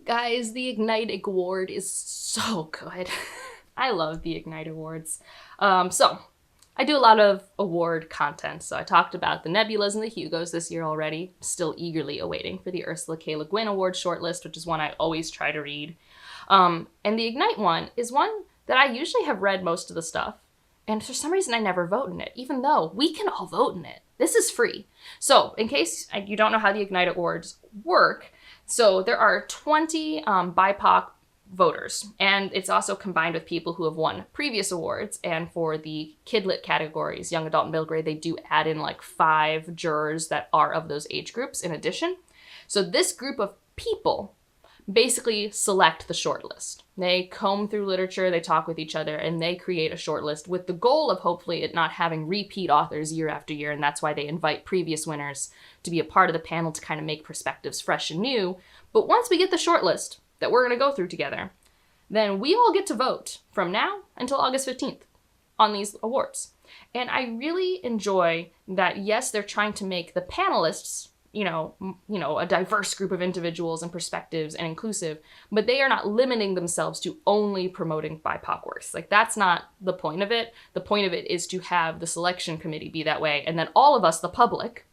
Guys, the Ignyte Award is so good. I love the Ignyte Awards. So, I do a lot of award content. So I talked about the Nebulas and the Hugos this year already. Still eagerly awaiting for the Ursula K. Le Guin Award shortlist, which is one I always try to read. And the Ignyte one is one that I usually have read most of the stuff. And for some reason, I never vote in it, even though we can all vote in it. This is free. So in case you don't know how the Ignyte Awards work, so there are 20 BIPOC voters, and it's also combined with people who have won previous awards. And for the kidlit categories, young adult and middle grade, they do add in like 5 jurors that are of those age groups in addition. So this group of people basically select the shortlist. They comb through literature, they talk with each other, and they create a shortlist with the goal of hopefully it not having repeat authors year after year, and that's why they invite previous winners to be a part of the panel to kind of make perspectives fresh and new. But once we get the shortlist that we're going to go through together, then we all get to vote from now until August 15th on these awards. And I really enjoy that, yes, they're trying to make the panelists a diverse group of individuals and perspectives and inclusive, but they are not limiting themselves to only promoting BIPOC works. Like, that's not the point of it. The point of it is to have the selection committee be that way, and then all of us, the public,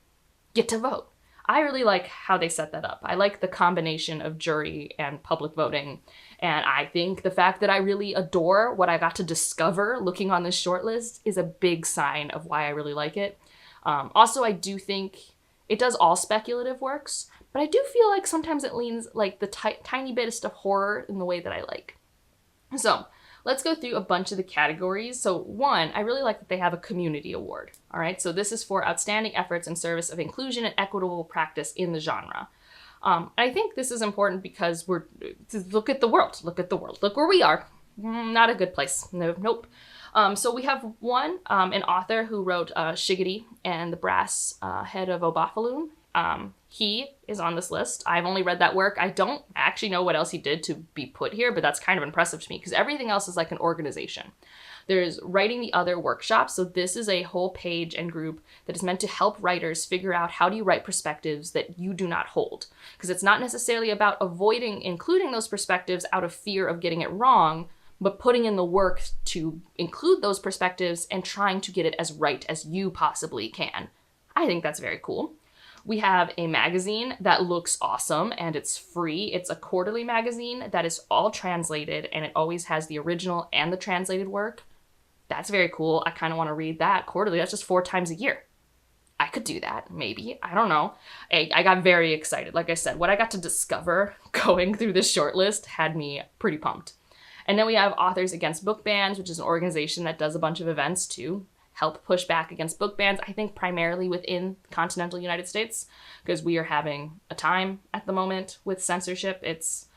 get to vote. I really like how they set that up. I like the combination of jury and public voting, and I think the fact that I really adore what I got to discover looking on this shortlist is a big sign of why I really like it. Also, I do think it does all speculative works, but I do feel like sometimes it leans like the tiny bit of horror in the way that I like. So let's go through a bunch of the categories. So one, I really like that they have a community award. All right, so this is for outstanding efforts in service of inclusion and equitable practice in the genre. I think this is important because look at the world, look where we are. Not a good place. Nope. So we have one, an author who wrote Shiggity and the Brass Head of Obafaloon. He is on this list. I've only read that work. I don't actually know what else he did to be put here, but that's kind of impressive to me because everything else is like an organization. There's Writing the Other workshop. So this is a whole page and group that is meant to help writers figure out how do you write perspectives that you do not hold. Because it's not necessarily about avoiding including those perspectives out of fear of getting it wrong, but putting in the work to include those perspectives and trying to get it as right as you possibly can. I think that's very cool. We have a magazine that looks awesome and it's free. It's a quarterly magazine that is all translated and it always has the original and the translated work. That's very cool. I kind of want to read that quarterly. That's just 4 times a year. I could do that, maybe. I don't know. I got very excited. Like I said, what I got to discover going through this shortlist had me pretty pumped. And then we have Authors Against Book Bans, which is an organization that does a bunch of events to help push back against book bans, I think primarily within the continental United States, because we are having a time at the moment with censorship. It's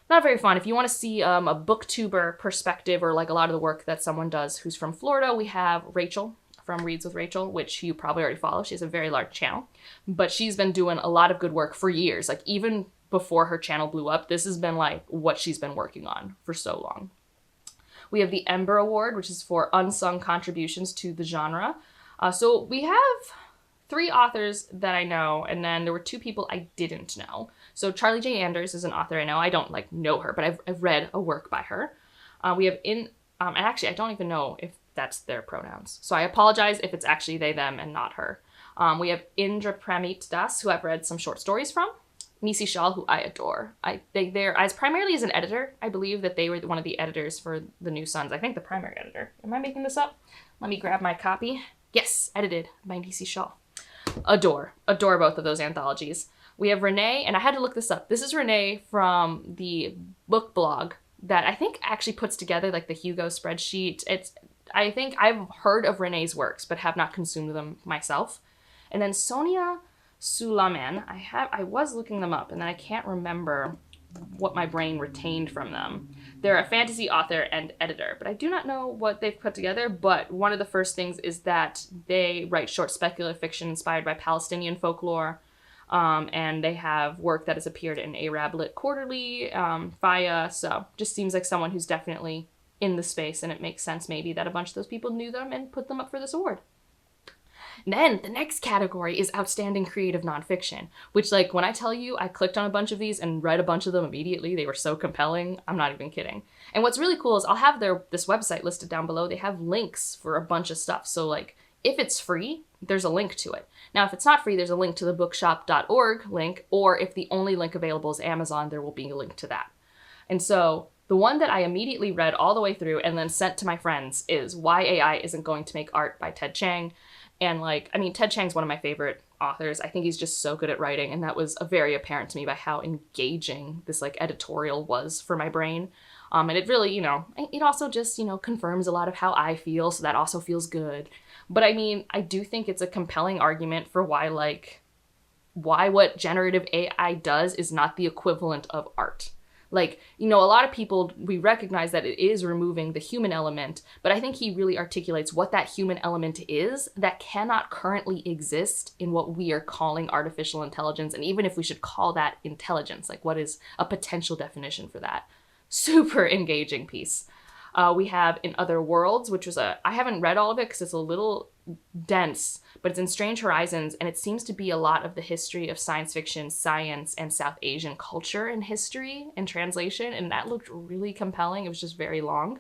not very fun. If you want to see a booktuber perspective or like a lot of the work that someone does who's from Florida, we have Rachel from Reads with Rachel, which you probably already follow. She has a very large channel, but she's been doing a lot of good work for years. Like even before her channel blew up, this has been like what she's been working on for so long. We have the Ember Award, which is for unsung contributions to the genre. So we have 3 authors that I know, and then there were 2 people I didn't know. So Charlie J. Anders is an author I know. I don't know her, but I've read a work by her. We have and actually I don't even know if that's their pronouns. So I apologize if it's actually they, them, and not her. We have Indra Pramit Das, who I've read some short stories from. Nisi Shawl, who I adore. They're as primarily as an editor. I believe that they were one of the editors for The New Suns. I think the primary editor. Am I making this up? Let me grab my copy. Yes, edited by Nisi Shawl. Adore both of those anthologies. We have Renee, and I had to look this up. This is Renee from the book blog that I think actually puts together like the Hugo spreadsheet. I think I've heard of Renee's works, but have not consumed them myself. And then Sonia Sulaman, I was looking them up and then I can't remember what my brain retained from them. They're a fantasy author and editor, but I do not know what they've put together. But one of the first things is that they write short speculative fiction inspired by Palestinian folklore, and they have work that has appeared in Arab Lit Quarterly, Faya, so just seems like someone who's definitely in the space, and it makes sense maybe that a bunch of those people knew them and put them up for this award. And then the next category is outstanding creative nonfiction, which, like, when I tell you I clicked on a bunch of these and read a bunch of them immediately, they were so compelling, I'm not even kidding. And what's really cool is I'll have this website listed down below. They have links for a bunch of stuff. So, like, if it's free, there's a link to it. Now, if it's not free, there's a link to the bookshop.org link, or if the only link available is Amazon, there will be a link to that. And so the one that I immediately read all the way through and then sent to my friends is Why AI Isn't Going to Make Art by Ted Chiang. And, like, I mean, Ted Chiang's one of my favorite authors. I think he's just so good at writing, and that was very apparent to me by how engaging this, like, editorial was for my brain. And it really, it also just, confirms a lot of how I feel, so that also feels good. But I mean, I do think it's a compelling argument for why what generative AI does is not the equivalent of art. Like, a lot of people, we recognize that it is removing the human element, but I think he really articulates what that human element is that cannot currently exist in what we are calling artificial intelligence. And even if we should call that intelligence, like, what is a potential definition for that? Super engaging piece. We have In Other Worlds, which was I haven't read all of it because it's a little dense, but it's in Strange Horizons, and it seems to be a lot of the history of science fiction, science, and South Asian culture and history and translation, and that looked really compelling. It was just very long.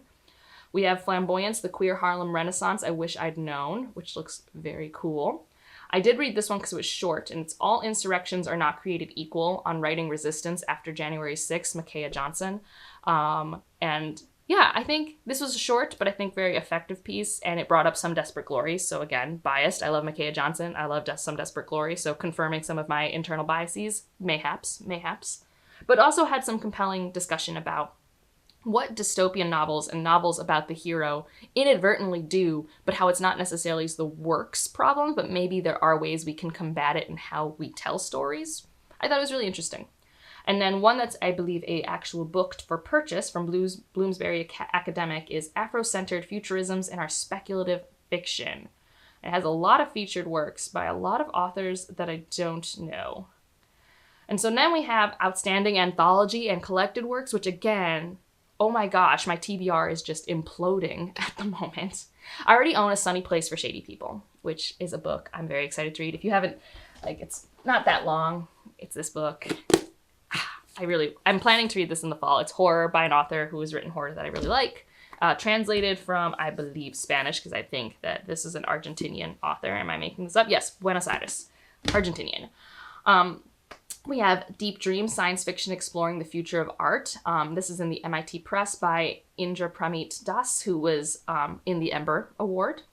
We have Flamboyance, The Queer Harlem Renaissance, I Wish I'd Known, which looks very cool. I did read this one because it was short, and it's All Insurrections Are Not Created Equal on Writing Resistance After January 6th, Micaiah Johnson. And yeah, I think this was a short, but I think very effective piece, and it brought up some Desperate Glory. So again, biased. I love Micaiah Johnson. I love some Desperate Glory. So confirming some of my internal biases, mayhaps. But also had some compelling discussion about what dystopian novels and novels about the hero inadvertently do, but how it's not necessarily the work's problem, but maybe there are ways we can combat it in how we tell stories. I thought it was really interesting. And then one that's, I believe, a actual book for purchase from Bloomsbury Academic is Afro-Centered Futurisms in Our Speculative Fiction. It has a lot of featured works by a lot of authors that I don't know. And so then we have outstanding anthology and collected works, which again, oh my gosh, my TBR is just imploding at the moment. I already own A Sunny Place for Shady People, which is a book I'm very excited to read. If you haven't, it's not that long. It's this book. I'm planning to read this in the fall. It's horror by an author who has written horror that I really like. Translated from, I believe, Spanish, because I think that this is an Argentinian author. Am I making this up? Yes, Buenos Aires, Argentinian. We have Deep Dream, Science Fiction Exploring the Future of Art. This is in the MIT Press by Indra Pramit Das, who was in the Ember Award.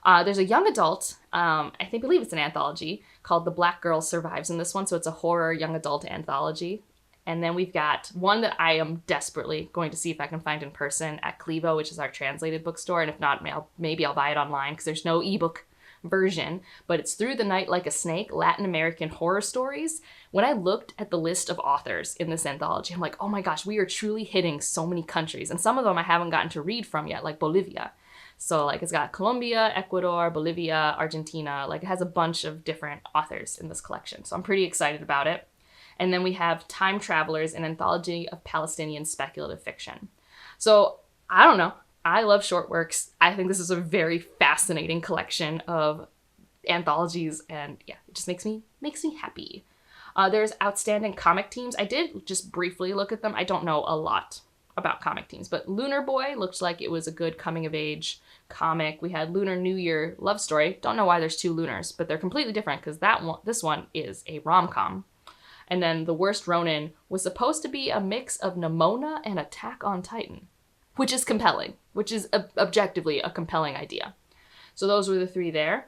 There's a young adult, I believe it's an anthology, called The Black Girl Survives in this one, so it's a horror young adult anthology. And then we've got one that I am desperately going to see if I can find in person at Clevo, which is our translated bookstore. And if not, maybe I'll buy it online because there's no ebook version. But it's Through the Night Like a Snake, Latin American Horror Stories. When I looked at the list of authors in this anthology, I'm like, oh my gosh, we are truly hitting so many countries. And some of them I haven't gotten to read from yet, like Bolivia. So it's got Colombia, Ecuador, Bolivia, Argentina. It has a bunch of different authors in this collection. So I'm pretty excited about it. And then we have Time Travelers, an anthology of Palestinian speculative fiction. So I don't know. I love short works. I think this is a very fascinating collection of anthologies, and yeah, it just makes me happy. There's outstanding comic teams. I did just briefly look at them. I don't know a lot about comic teams, but Lunar Boy looked like it was a good coming of age comic. We had Lunar New Year Love Story. Don't know why there's two Lunars, but they're completely different because this one is a rom-com. And then The Worst Ronin was supposed to be a mix of Nimona and Attack on Titan, which is compelling, which is objectively a compelling idea. So those were the three there.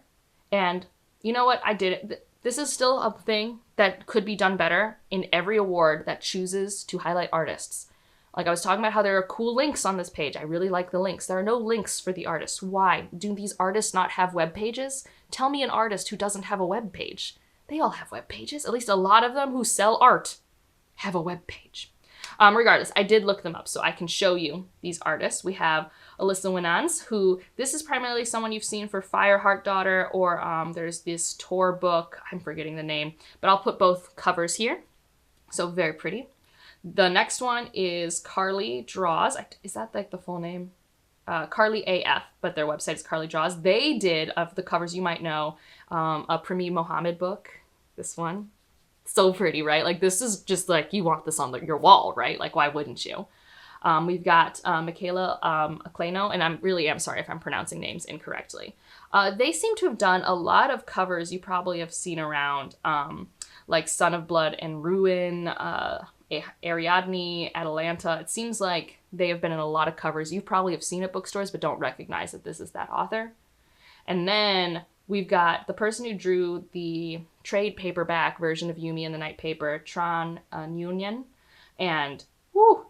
And you know what? I did it. This is still a thing that could be done better in every award that chooses to highlight artists. I was talking about how there are cool links on this page. I really like the links. There are no links for the artists. Why? Do these artists not have web pages? Tell me an artist who doesn't have a web page. They all have web pages. At least a lot of them who sell art have a web page. Regardless, I did look them up so I can show you these artists. We have Alyssa Winans, who this is primarily someone you've seen for Fireheart Daughter, or there's this Tor book. I'm forgetting the name, but I'll put both covers here. So very pretty. The next one is Carly Draws. Is that the full name? Carly AF, but their website is Carly Draws. They did, of the covers you might know, a Premi Mohammed book. This one. So pretty, right? Like, this is just like, you want this on your wall, right? Like, why wouldn't you? We've got Michaela Aclano, and I'm sorry if I'm pronouncing names incorrectly. They seem to have done a lot of covers you probably have seen around, like Son of Blood and Ruin, Ariadne, Atalanta. It seems like they have been in a lot of covers you probably have seen at bookstores, but don't recognize that this is that author. And then we've got the person who drew the trade paperback version of Yumi and the Night Paper, Tran Nguyen, and woo,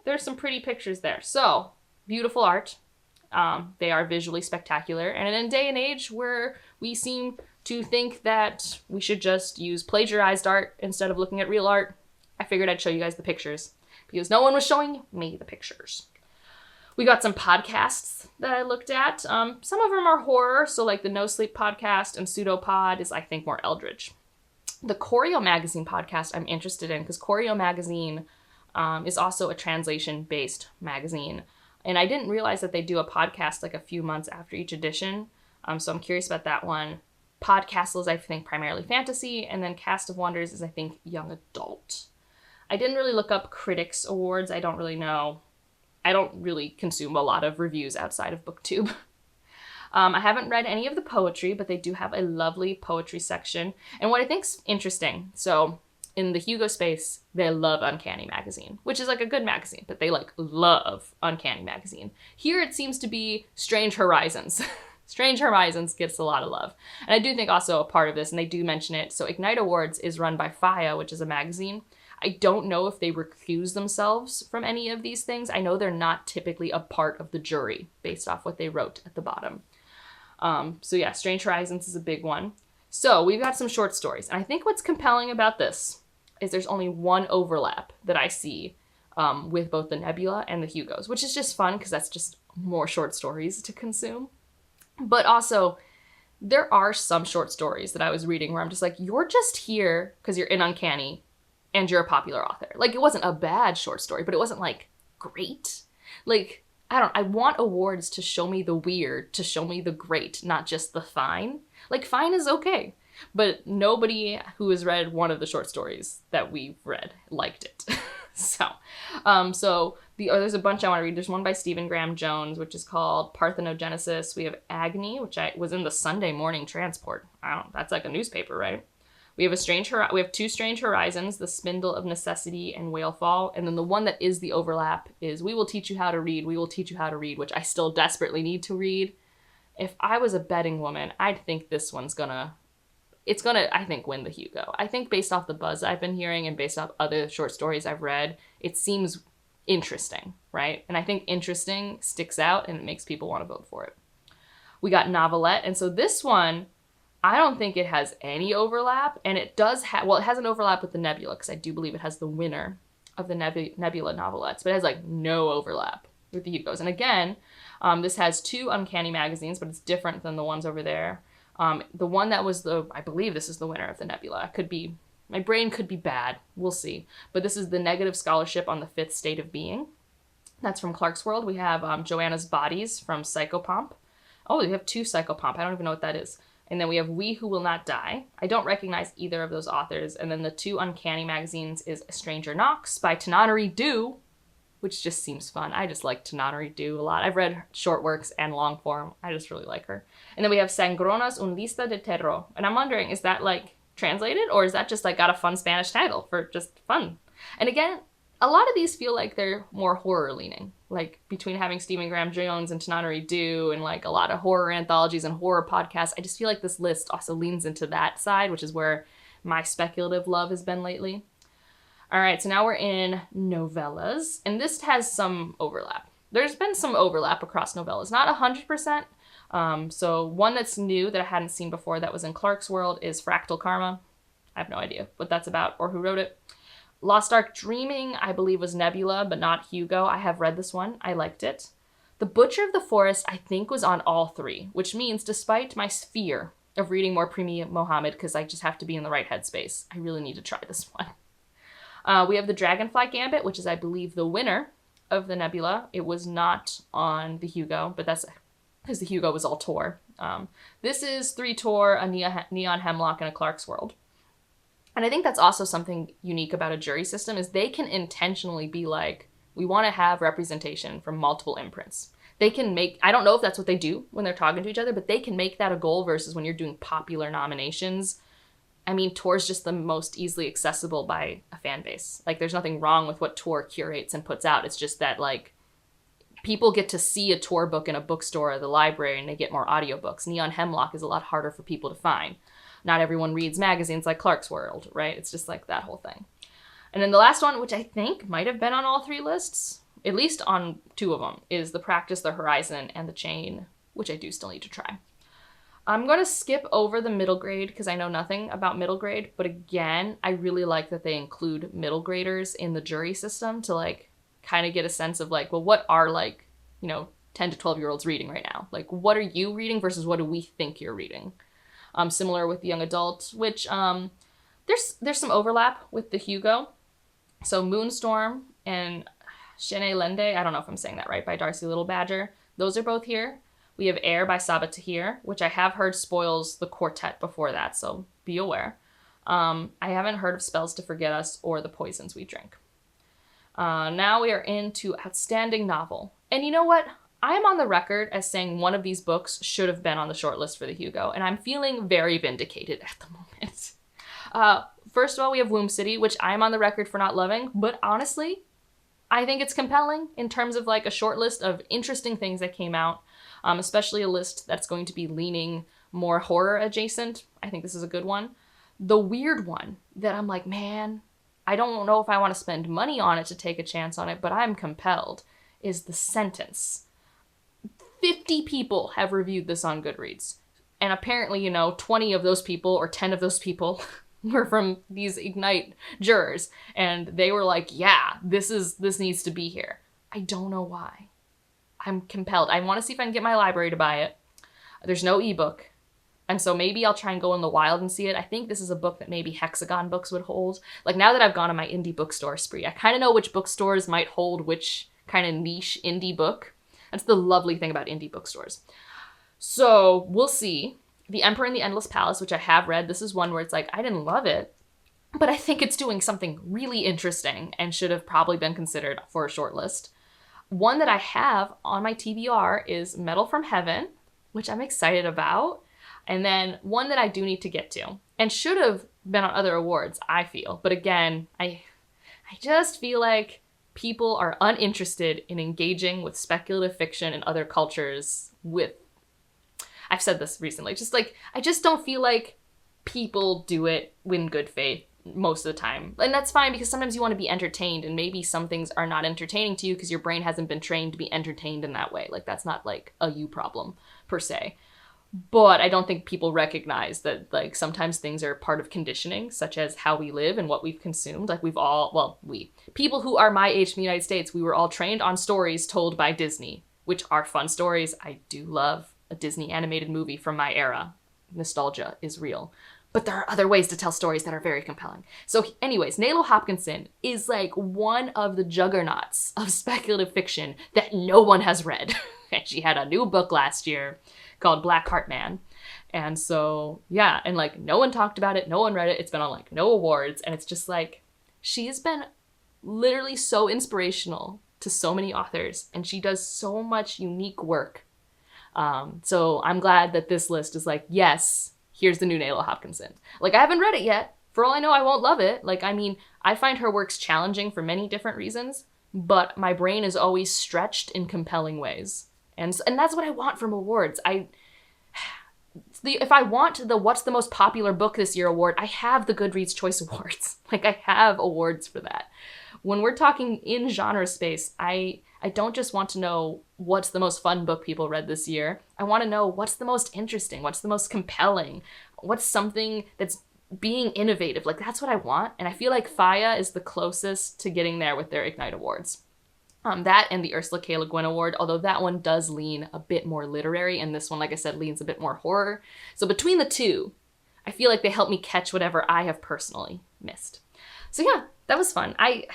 there's some pretty pictures there. So, beautiful art. They are visually spectacular. And in a day and age where we seem to think that we should just use plagiarized art instead of looking at real art, I figured I'd show you guys the pictures because no one was showing me the pictures. We got some podcasts that I looked at. Some of them are horror, so like the No Sleep podcast and Pseudopod is, I think, more Eldritch. The Choreo Magazine podcast I'm interested in because Choreo Magazine is also a translation-based magazine. And I didn't realize that they do a podcast like a few months after each edition. So I'm curious about that one. Podcastle is, I think, primarily fantasy. And then Cast of Wonders is, I think, young adult. I didn't really look up critics awards. I don't really know. I don't really consume a lot of reviews outside of BookTube. I haven't read any of the poetry, but they do have a lovely poetry section. And what I think's interesting, so in the Hugo space, they love Uncanny Magazine, which is like a good magazine, but they like love Uncanny Magazine. Here it seems to be Strange Horizons. Strange Horizons gets a lot of love. And I do think also a part of this, and they do mention it, so Ignyte Awards is run by Faya, which is a magazine. I don't know if they recuse themselves from any of these things. I know they're not typically a part of the jury based off what they wrote at the bottom. So yeah, Strange Horizons is a big one. So we've got some short stories. And I think what's compelling about this is there's only one overlap that I see with both the Nebula and the Hugos, which is just fun because that's just more short stories to consume. But also, there are some short stories that I was reading where I'm just like, you're just here because you're in Uncanny and you're a popular author. Like, it wasn't a bad short story, but it wasn't, like, great. Like, I want awards to show me the weird, to show me the great, not just the fine. Like, fine is okay. But nobody who has read one of the short stories that we've read liked it. There's a bunch I want to read. There's one by Stephen Graham Jones, which is called Parthenogenesis. We have Agni, which was in the Sunday Morning Transport. That's like a newspaper, right? We have two Strange Horizons, The Spindle of Necessity and Whalefall. And then the one that is the overlap is We Will Teach You How to Read, We Will Teach You How to Read, which I still desperately need to read. If I was a betting woman, I'd think this one's gonna, I think, win the Hugo. I think based off the buzz I've been hearing and based off other short stories I've read, it seems interesting, right? And I think interesting sticks out and it makes people want to vote for it. We got Novelette. And so this one, I don't think it has any overlap, and it does have, it has an overlap with the Nebula, because I do believe it has the winner of the Nebula novelettes, but it has like no overlap with the Hugos. And again, this has two Uncanny magazines, but it's different than the ones over there. The one that was I believe this is the winner of the Nebula. My brain could be bad, we'll see. But this is the Negative Scholarship on the Fifth State of Being. That's from Clarkesworld. We have Joanna's Bodies from Psychopomp. Oh, we have two Psychopomp. I don't even know what that is. And then we have We Who Will Not Die. I don't recognize either of those authors. And then the two Uncanny magazines is A Stranger Knocks by Tananari Do, which just seems fun. I just like Tananari Do a lot. I've read short works and long form. I just really like her. And then we have Sangronas un lista de terror. And I'm wondering, is that like translated? Or is that just like got a fun Spanish title for just fun? And again, a lot of these feel like they're more horror leaning. Like between having Stephen Graham Jones and Tananari Do and like a lot of horror anthologies and horror podcasts, I just feel like this list also leans into that side, which is where my speculative love has been lately. All right, so now we're in novellas, and this has some overlap. There's been some overlap across novellas, not 100%. So one that's new that I hadn't seen before that was in Clarkesworld is Fractal Karma. I have no idea what that's about or who wrote it. Lost Ark Dreaming, I believe, was Nebula, but not Hugo. I have read this one. I liked it. The Butcher of the Forest, I think, was on all three, which means despite my fear of reading more Premi Mohammed, because I just have to be in the right headspace, I really need to try this one. We have the Dragonfly Gambit, which is, I believe, the winner of the Nebula. It was not on the Hugo, but that's because the Hugo was all Tor. This is 3 Tor, a Neon Hemlock, and a Clarkesworld. And I think that's also something unique about a jury system is they can intentionally be like, we want to have representation from multiple imprints. They can make, I don't know if that's what they do when they're talking to each other, but they can make that a goal versus when you're doing popular nominations. I mean, Tor's just the most easily accessible by a fan base. Like, there's nothing wrong with what Tor curates and puts out. It's just that, like, people get to see a Tor book in a bookstore or the library and they get more audiobooks. Neon Hemlock is a lot harder for people to find. Not everyone reads magazines like Clarkesworld, right? It's just like that whole thing. And then the last one, which I think might have been on all 3 lists, at least on 2 of them, is The Practice, The Horizon, and The Chain, which I do still need to try. I'm going to skip over the middle grade because I know nothing about middle grade. But again, I really like that they include middle graders in the jury system to like kind of get a sense of like, well, what are like, 10 to 12-year-olds reading right now? Like, what are you reading versus what do we think you're reading? Similar with the young adult, which there's some overlap with the Hugo. So Moonstorm and Shene Lende, I don't know if I'm saying that right, by Darcy Little Badger. Those are both here. We have Air by Sabaa Tahir, which I have heard spoils the quartet before that, so be aware. I haven't heard of Spells to Forget Us or The Poisons We Drink. Now we are into Outstanding Novel. And you know what? I am on the record as saying one of these books should have been on the shortlist for the Hugo, and I'm feeling very vindicated at the moment. First of all, we have Womb City, which I'm on the record for not loving, but honestly, I think it's compelling in terms of like a short list of interesting things that came out, especially a list that's going to be leaning more horror adjacent. I think this is a good one. The weird one that I'm like, man, I don't know if I want to spend money on it to take a chance on it, but I'm compelled, is The Sentence. 50 people have reviewed this on Goodreads. And apparently, 20 of those people or 10 of those people were from these Ignyte jurors. And they were like, yeah, this needs to be here. I don't know why. I'm compelled. I want to see if I can get my library to buy it. There's no ebook. And so maybe I'll try and go in the wild and see it. I think this is a book that maybe Hexagon Books would hold. Like, now that I've gone on my indie bookstore spree, I kind of know which bookstores might hold which kind of niche indie book. That's the lovely thing about indie bookstores. So we'll see. The Emperor in the Endless Palace, which I have read. This is one where it's like, I didn't love it, but I think it's doing something really interesting and should have probably been considered for a short list. One that I have on my TBR is Metal from Heaven, which I'm excited about. And then one that I do need to get to and should have been on other awards, I feel. But again, I just feel like people are uninterested in engaging with speculative fiction and other cultures with, I've said this recently, just like, I just don't feel like people do it in good faith most of the time. And that's fine because sometimes you want to be entertained and maybe some things are not entertaining to you because your brain hasn't been trained to be entertained in that way. Like, that's not like a you problem per se. But I don't think people recognize that, like, sometimes things are part of conditioning, such as how we live and what we've consumed. Like, people who are my age in the United States, we were all trained on stories told by Disney, which are fun stories. I do love a Disney animated movie from my era. Nostalgia is real. But there are other ways to tell stories that are very compelling. So anyways, Nalo Hopkinson is like one of the juggernauts of speculative fiction that no one has read. And she had a new book last year called Black Heart Man. And so, yeah, and like no one talked about it, no one read it, it's been on like no awards, and it's just like, she has been literally so inspirational to so many authors, and she does so much unique work. So I'm glad that this list is like, yes, here's the new Nalo Hopkinson. Like, I haven't read it yet. For all I know, I won't love it. Like, I mean, I find her works challenging for many different reasons, but my brain is always stretched in compelling ways. And that's what I want from awards. If I want the What's the Most Popular Book This Year award, I have the Goodreads Choice Awards. Like, I have awards for that. When we're talking in genre space, I don't just want to know what's the most fun book people read this year. I want to know what's the most interesting, what's the most compelling, what's something that's being innovative. Like, that's what I want. And I feel like Faya is the closest to getting there with their Ignyte Awards. That and the Ursula K. Le Guin Award, although that one does lean a bit more literary, and this one, like I said, leans a bit more horror. So between the two, I feel like they help me catch whatever I have personally missed. So yeah, that was fun. I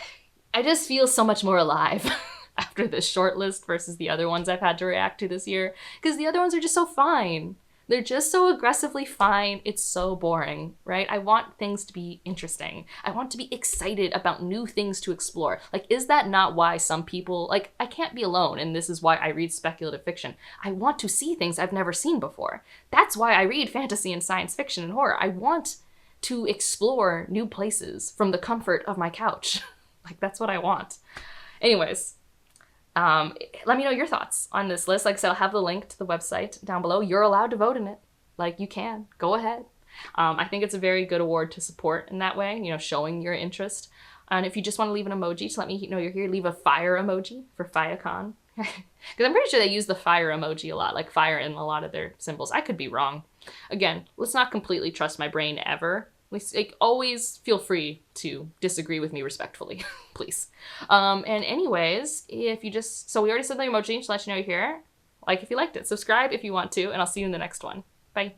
just feel so much more alive. after this short list versus the other ones I've had to react to this year, because the other ones are just so fine. They're just so aggressively fine. It's so boring, right? I want things to be interesting. I want to be excited about new things to explore. Like, is that not why some people, like, I can't be alone, and this is why I read speculative fiction. I want to see things I've never seen before. That's why I read fantasy and science fiction and horror. I want to explore new places from the comfort of my couch. Like, that's what I want. Anyways, let me know your thoughts on this list. Like I said, I'll have the link to the website down below. You're allowed to vote in it. Like, you can. Go ahead. I think it's a very good award to support in that way, you know, showing your interest. And if you just want to leave an emoji to let me know you're here, leave a fire emoji for FireCon. Because I'm pretty sure they use the fire emoji a lot, like fire in a lot of their symbols. I could be wrong. Again, let's not completely trust my brain ever. Like, always feel free to disagree with me respectfully, please. And anyways, if you so we already said the emoji to let you know you're here. Like if you liked it, subscribe if you want to, and I'll see you in the next one. Bye.